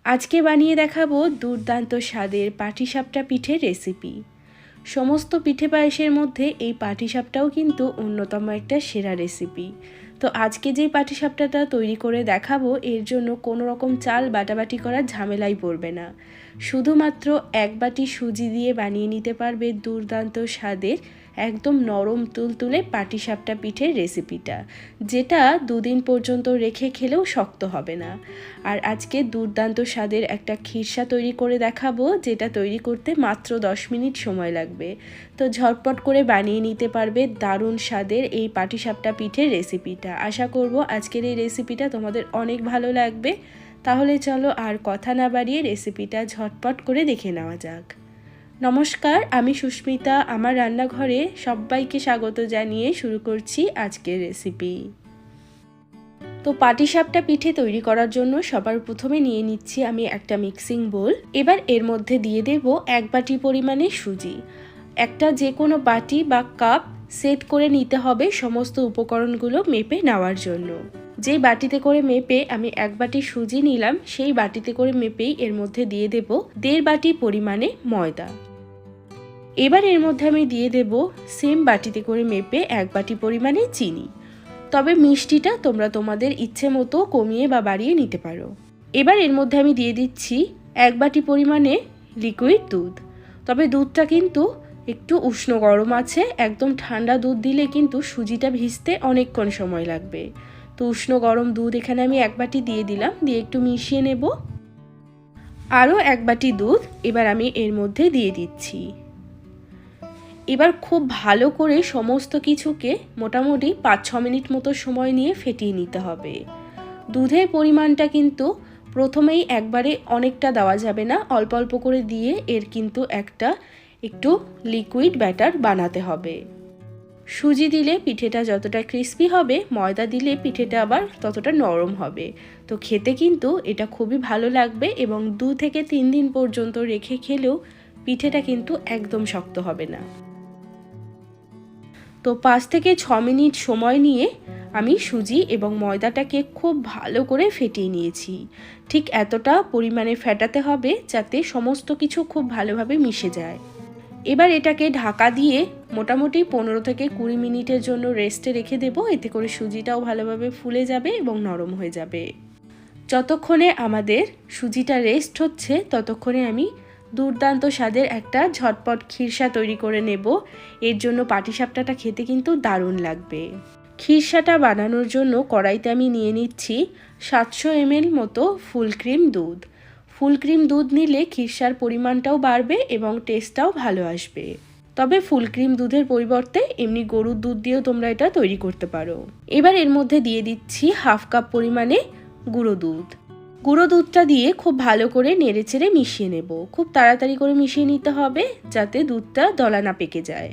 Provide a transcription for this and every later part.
আজকে বানিয়ে দেখাবো দুর্দান্ত স্বাদের পাটিসাপটা পিঠের রেসিপি। সমস্ত পিঠে পায়েসের মধ্যে এই পাটিসাপটাও কিন্তু অন্যতম একটা সেরা রেসিপি। তো আজকে যে পাটিসাপটাটা তৈরি করে দেখাবো এর জন্য কোনো রকম চাল বাটাবাটি করার ঝামেলাই পড়বে না। শুধুমাত্র এক বাটি সুজি দিয়ে বানিয়ে নিতে পারবে দুর্দান্ত স্বাদের একদম নরম তুলতুলে পাটিসাপটা পিঠের রেসিপিটা, যেটা দুদিন পর্যন্ত রেখে খেলেও শক্ত হবে না। আর আজকে দুর্দান্ত স্বাদের একটা খিরসা তৈরি করে দেখাবো, যেটা তৈরি করতে মাত্র 10 মিনিট সময় লাগবে। তো ঝটপট করে বানিয়ে নিতে পারবে দারুণ স্বাদের এই পাটিসাপটা পিঠের রেসিপিটা। আশা করব আজকের এই রেসিপিটা তোমাদের অনেক ভালো লাগবে। তাহলে চলো আর কথা না বাড়িয়ে রেসিপিটা ঝটপট করে দেখে নেওয়া যাক। নমস্কার, আমি সুস্মিতা। আমার রান্নাঘরে সবাইকে স্বাগত জানিয়ে শুরু করছি আজকের রেসিপি। তো পাটিসাপটা পিঠে তৈরি করার জন্য সবার প্রথমে নিয়ে নিচ্ছি আমি একটা মিক্সিং বোল। এবার এর মধ্যে দিয়ে দেব 1 বাটি পরিমাণে সুজি। একটা যে কোনো বাটি বা কাপ সেট করে নিতে হবে সমস্ত উপকরণগুলো মেপে নেওয়ার জন্য। যেই বাটিতে করে মেপে আমি 1 বাটি সুজি নিলাম, সেই বাটিতে করে মেপেই এর মধ্যে দিয়ে দেব 1.5 বাটি পরিমাণে ময়দা। এবার এর মধ্যে আমি দিয়ে দেব সেম বাটিতে করে মেপে 1 বাটি পরিমাণে চিনি। তবে মিষ্টিটা তোমরা তোমাদের ইচ্ছে মতো কমিয়ে বা বাড়িয়ে নিতে পারো। এবার এর মধ্যে আমি দিয়ে দিচ্ছি 1 বাটি পরিমাণে লিকুইড দুধ। তবে দুধটা কিন্তু একটু উষ্ণ গরম আছে, একদম ঠান্ডা দুধ দিলে কিন্তু সুজিটা ভিজতে অনেকক্ষণ সময় লাগবে। তো উষ্ণ গরম দুধ এখানে আমি 1 বাটি দিয়ে দিলাম, দিয়ে একটু মিশিয়ে নেব। আরও 1 বাটি দুধ এবার আমি এর মধ্যে দিয়ে দিচ্ছি। এবার খুব ভালো করে সমস্ত কিছুকে মোটামুটি 5-6 মিনিট মতো সময় নিয়ে ফেটিয়ে নিতে হবে। দুধের পরিমাণটা কিন্তু প্রথমেই একবারে অনেকটা দেওয়া যাবে না, অল্প অল্প করে দিয়ে এর কিন্তু একটু লিকুইড ব্যাটার বানাতে হবে। সুজি দিলে পিঠেটা যতটা ক্রিস্পি হবে, ময়দা দিলে পিঠেটা আবার ততটা নরম হবে। তো খেতে কিন্তু এটা খুবই ভালো লাগবে এবং 2 থেকে 3 দিন পর্যন্ত রেখে খেলেও পিঠেটা কিন্তু একদম শক্ত হবে না। তো 5 থেকে 6 মিনিট সময় নিয়ে আমি সুজি এবং ময়দাটাকে খুব ভালো করে ফেটিয়ে নিয়েছি। ঠিক এতটা পরিমাণে ফেটাতে হবে যাতে সমস্ত কিছু খুব ভালোভাবে মিশে যায়। এবার এটাকে ঢাকা দিয়ে মোটামুটি 15 থেকে 20 মিনিটের জন্য রেস্টে রেখে দেব। এতে করে সুজিটাও ভালোভাবে ফুলে যাবে এবং নরম হয়ে যাবে। যতক্ষণে আমাদের সুজিটা রেস্ট হচ্ছে ততক্ষণে আমি দুর্দান্ত স্বাদের একটা ঝটপট খিরসা তৈরি করে নেব। এর জন্য পাটিসাপটাটা খেতে কিন্তু দারুণ লাগবে। খিরসাটা বানানোর জন্য কড়াইতে আমি নিয়ে নিচ্ছি 700 ml মতো ফুল ক্রিম দুধ। ফুল ক্রিম দুধ নিলে খিরসার পরিমাণটাও বাড়বে এবং টেস্টটাও ভালো আসবে। তবে ফুল ক্রিম দুধের পরিবর্তে এমনি গরুর দুধ দিয়েও তোমরা এটা তৈরি করতে পারো। এবার এর মধ্যে দিয়ে দিচ্ছি 1/2 কাপ পরিমাণে গুঁড়ো দুধ। গুঁড়ো দুধটা দিয়ে খুব ভালো করে নেড়েচেড়ে মিশিয়ে নেব। খুব তাড়াতাড়ি করে মিশিয়ে নিতে হবে যাতে দুধটা দলা না পেকে যায়।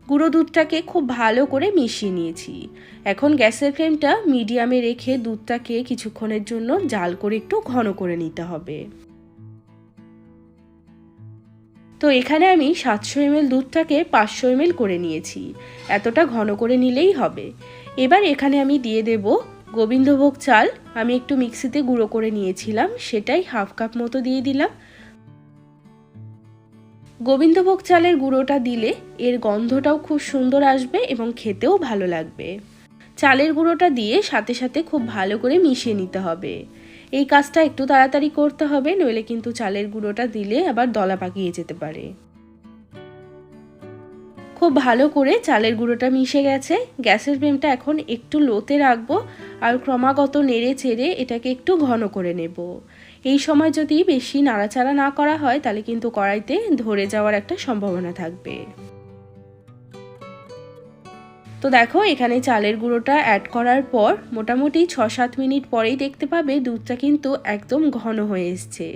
গুঁড়ো দুধটাকে খুব ভালো করে মিশিয়ে নিয়েছি। এখন গ্যাসের ফ্লেমটা মিডিয়ামে রেখে দুধটাকে কিছুক্ষণের জন্য জাল করে একটু ঘন করে নিতে হবে। তো এখানে আমি 700 ml দুধটাকে 500 ml করে নিয়েছি। এতটা ঘন করে নিলেই হবে। এবার এখানে আমি দিয়ে দেব গোবিন্দভোগ চাল। আমি একটু মিক্সিতে গুঁড়ো করে নিয়েছিলাম, সেটাই 1/2 কাপ মতো দিয়ে দিলাম। গোবিন্দভোগ চালের গুঁড়োটা দিলে এর গন্ধটাও খুব সুন্দর আসবে এবং খেতেও ভালো লাগবে। চালের গুঁড়োটা দিয়ে সাথে সাথে খুব ভালো করে মিশিয়ে নিতে হবে। এই কাজটা একটু তাড়াতাড়ি করতে হবে, নইলে কিন্তু চালের গুঁড়োটা দিলে আবার দলা পাকিয়ে যেতে পারে। খুব ভালো করে চালের গুঁড়োটা মিশে গেছে। গ্যাসের ফ্লেমটা এখন একটু লোতে রাখবো আর ক্রমাগত নেড়ে চেড়ে এটাকে একটু ঘন করে নেব। এই সময় যদি বেশি নাড়াচাড়া না করা হয় তাহলে কিন্তু কড়াইতে ধরে যাওয়ার একটা সম্ভাবনা থাকবে। তো দেখো এখানে চালের গুঁড়োটা অ্যাড করার পর মোটামুটি 6-7 মিনিট পরেই দেখতে পাবে দুধটা কিন্তু একদম ঘন হয়ে এসছে।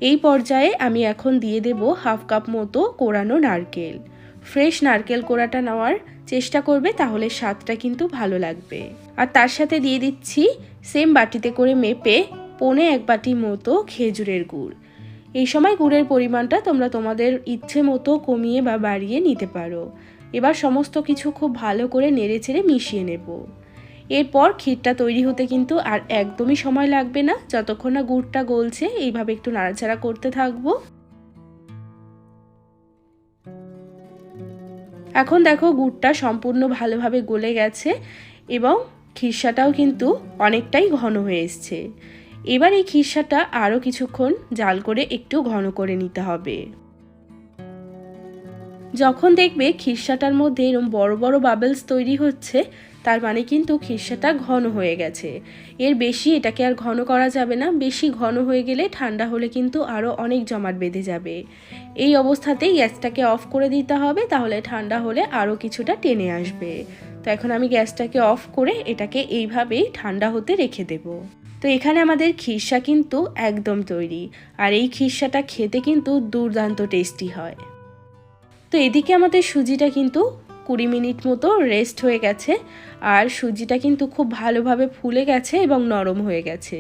এই পর্যায়ে আমি এখন দিয়ে দেব 1/2 কাপ মতো কোরানো নারকেল। ফ্রেশ নারকেল কোড়াটা নেওয়ার চেষ্টা করবে, তাহলে স্বাদটা কিন্তু ভালো লাগবে। আর তার সাথে দিয়ে দিচ্ছি সেম বাটিতে করে মেপে 1.25 বাটি মতো খেজুরের গুড়। এই সময় গুড়ের পরিমাণটা তোমরা তোমাদের ইচ্ছে মতো কমিয়ে বা বাড়িয়ে নিতে পারো। এবার সমস্ত কিছু খুব ভালো করে নেড়েচেড়ে মিশিয়ে নেব। এরপর ক্ষীরটা তৈরি হতে কিন্তু আর একদমই সময় লাগবে না। যতক্ষণ না গুড়টা গলছে এইভাবে একটু নাড়াচাড়া করতে থাকবো। এখন দেখো গুড়টা সম্পূর্ণ ভালোভাবে গলে গেছে এবং খিরসাটাও কিন্তু অনেকটাই ঘন হয়ে এসছে। এবার এই খিরসাটা আরও কিছুক্ষণ জাল করে একটু ঘন করে নিতে হবে। যখন দেখবে খিরসাটার মধ্যে এরকম বড় বড় বাবলস তৈরি হচ্ছে, তার মানে কিন্তু খিরসাটা ঘন হয়ে গেছে। এর বেশি এটাকে আর ঘন করা যাবে না। বেশি ঘন হয়ে গেলে ঠান্ডা হলে কিন্তু আরও অনেক জমাট বেঁধে যাবে। এই অবস্থাতেই গ্যাসটাকে অফ করে দিতে হবে, তাহলে ঠান্ডা হলে আরও কিছুটা টেনে আসবে। তো এখন আমি গ্যাসটাকে অফ করে এটাকে এইভাবেই ঠান্ডা হতে রেখে দেব। তো এখানে আমাদের খিরসা কিন্তু একদম তৈরি। আর এই খিরসাটা খেতে কিন্তু দুর্দান্ত টেস্টি হয়। তো এদিকে আমাদের সুজিটা কিন্তু 20 মিনিট মতো রেস্ট হয়ে গেছে আর সুজিটা কিন্তু খুব ভালোভাবে ফুলে গেছে এবং নরম হয়ে গেছে।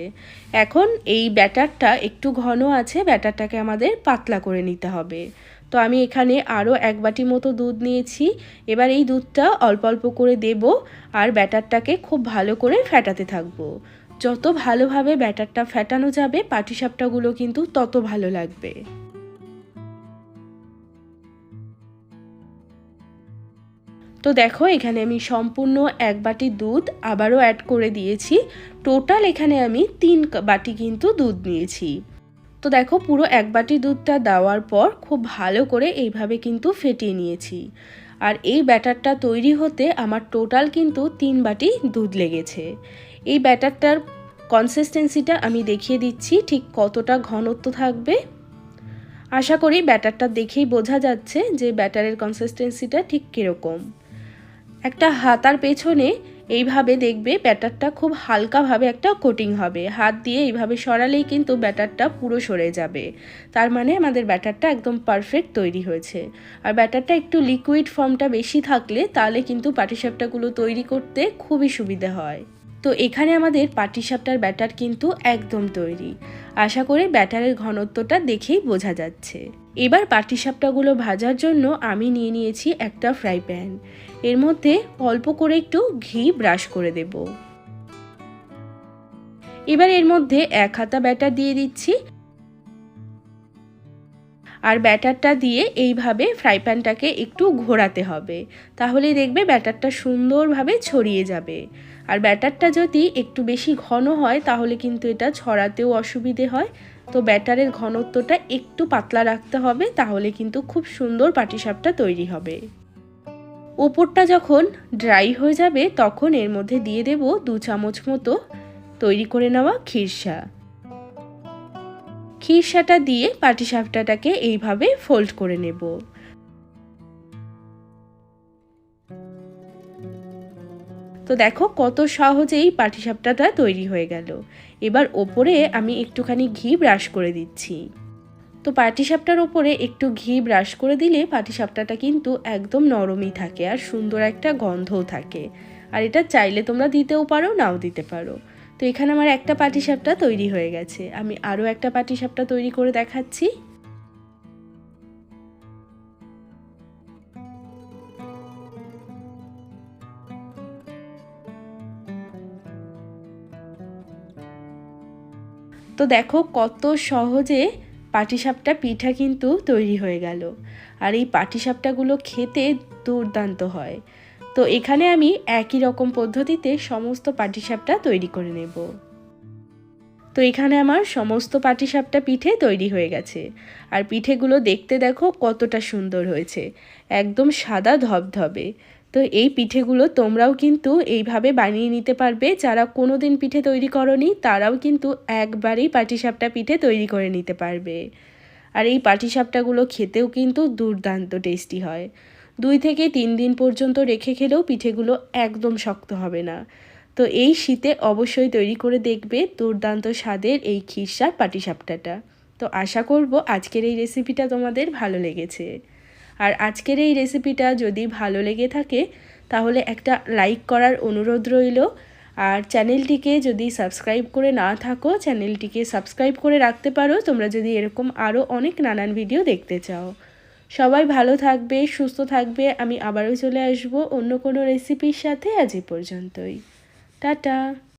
এখন এই ব্যাটারটা একটু ঘন আছে, ব্যাটারটাকে আমাদের পাতলা করে নিতে হবে। তো আমি এখানে আরও 1 বাটি মতো দুধ নিয়েছি। এবার এই দুধটা অল্প অল্প করে দেব আর ব্যাটারটাকে খুব ভালো করে ফেটাতে থাকবো। যত ভালোভাবে ব্যাটারটা ফেটানো যাবে পাটিসাপটাগুলো কিন্তু তত ভালো লাগবে। তো দেখো এখানে আমি সম্পূর্ণ 1 বাটি দুধ আবারও অ্যাড করে দিয়েছি। টোটাল এখানে আমি 3 বাটি কিন্তু দুধ নিয়েছি। তো দেখো পুরো 1 বাটি দুধটা দেওয়ার পর খুব ভালো করে এইভাবে কিন্তু ফেটিয়ে নিয়েছি। আর এই ব্যাটারটা তৈরি হতে আমার টোটাল কিন্তু 3 বাটি দুধ লেগেছে। এই ব্যাটারটার কনসিস্টেন্সিটা আমি দেখিয়ে দিচ্ছি ঠিক কতটা ঘনত্ব থাকবে। আশা করি ব্যাটারটা দেখেই বোঝা যাচ্ছে যে ব্যাটারের কনসিস্টেন্সিটা ঠিক কীরকম। একটা হাতার পেছনে এইভাবে দেখবে ব্যাটারটা খুব হালকাভাবে একটা কোটিং হবে। হাত দিয়ে এইভাবে সরালেই কিন্তু ব্যাটারটা পুরো সরে যাবে। তার মানে আমাদের ব্যাটারটা একদম পারফেক্ট তৈরি হয়েছে। আর ব্যাটারটা একটু লিকুইড ফর্মটা বেশি থাকলে তাহলে কিন্তু পাটিসাপটাগুলো তৈরি করতে খুবই সুবিধা হয়। তো এখানে আমাদের পাটিসাপটার ব্যাটার কিন্তু একদম তৈরি। আশা করি ব্যাটারের ঘনত্বটা দেখেই বোঝা যাচ্ছে। এবার পাটিসাপটাগুলো ভাজার জন্য আমি নিয়ে নিয়েছি একটা ফ্রাই প্যান। এর মধ্যে অল্প করে একটু ঘি ব্রাশ করে দেব। এবার এর মধ্যে 1 হাতা ব্যাটার দিয়ে দিচ্ছি আর ব্যাটারটা দিয়ে এইভাবে ফ্রাই প্যানটাকে একটু ঘোরাতে হবে। তাহলে দেখবে ব্যাটারটা সুন্দরভাবে ছড়িয়ে যাবে। আর ব্যাটারটা যদি একটু বেশি ঘন হয় তাহলে কিন্তু এটা ছড়াতেও অসুবিধে হয়। তো ব্যাটারের ঘনত্বটা একটু পাতলা রাখতে হবে, তাহলে কিন্তু খুব সুন্দর পাটিসাপটা তৈরি হবে। ওপরটা যখন ড্রাই হয়ে যাবে তখন এর মধ্যে দিয়ে দেব 2 চামচ মতো তৈরি করে নেওয়া খিরসা। খিরসাটা দিয়ে পাটিসাপটাটাকে এইভাবে ফোল্ড করে নেব। তো দেখো কত সহজেই পাটিসাপটাটা তৈরি হয়ে গেল। এবার ওপরে আমি একটুখানি ঘি ব্রাশ করে দিচ্ছি। তো পাটিসাপটার ওপরে একটু ঘি ব্রাশ করে দিলে পাটিসাপটাটা কিন্তু একদম নরমই থাকে আর সুন্দর একটা গন্ধও থাকে। আর এটা চাইলে তোমরা দিতেও পারো, নাও দিতে পারো। তো এখানে আমার একটা পাটিসাপটা তৈরি হয়ে গেছে। আমি আরও একটা পাটিসাপটা তৈরি করে দেখাচ্ছি। তো দেখো কত সহজে পাটিসাপটা পিঠা কিন্তু তৈরি হয়ে গেল। আর এই পাটিসাপটাগুলো খেতে দুর্দান্ত হয়। তো এখানে আমি একই রকম পদ্ধতিতে সমস্ত পাটিসাপটা তৈরি করে নেব। তো এখানে আমার সমস্ত পাটিসাপটা পিঠে তৈরি হয়ে গেছে। আর পিঠেগুলো দেখতে দেখো কতটা সুন্দর হয়েছে, একদম সাদা ধবধবে। তো এই পিঠেগুলো তোমরাও কিন্তু এইভাবে বানিয়ে নিতে পারবে। যারা কোনো দিন পিঠে তৈরি করনি তারাও কিন্তু একবারেই পাটিসাপটা পিঠে তৈরি করে নিতে পারবে। আর এই পাটিসাপটাগুলো খেতেও কিন্তু দুর্দান্ত টেস্টি হয়। 2 থেকে 3 দিন পর্যন্ত রেখে খেলেও পিঠেগুলো একদম শক্ত হবে না। তো এই শীতে অবশ্যই তৈরি করে দেখবে দুর্দান্ত স্বাদের এই খিরসার পাটিসাপটাটা। তো আশা করব আজকের এই রেসিপিটা তোমাদের ভালো লেগেছে। আর আজকের এই রেসিপিটা যদি ভালো লেগে থাকে তাহলে একটা লাইক করার অনুরোধ রইল। আর চ্যানেলটিকে যদি সাবস্ক্রাইব করে না থাকো চ্যানেলটিকে সাবস্ক্রাইব করে রাখতে পারো তোমরা যদি এরকম আরও অনেক নানান ভিডিও দেখতে চাও। সবাই ভালো থাকবে, সুস্থ থাকবে। আমি আবারও চলে আসবো অন্য কোনো রেসিপির সাথে। আজ এই পর্যন্তই। টাটা।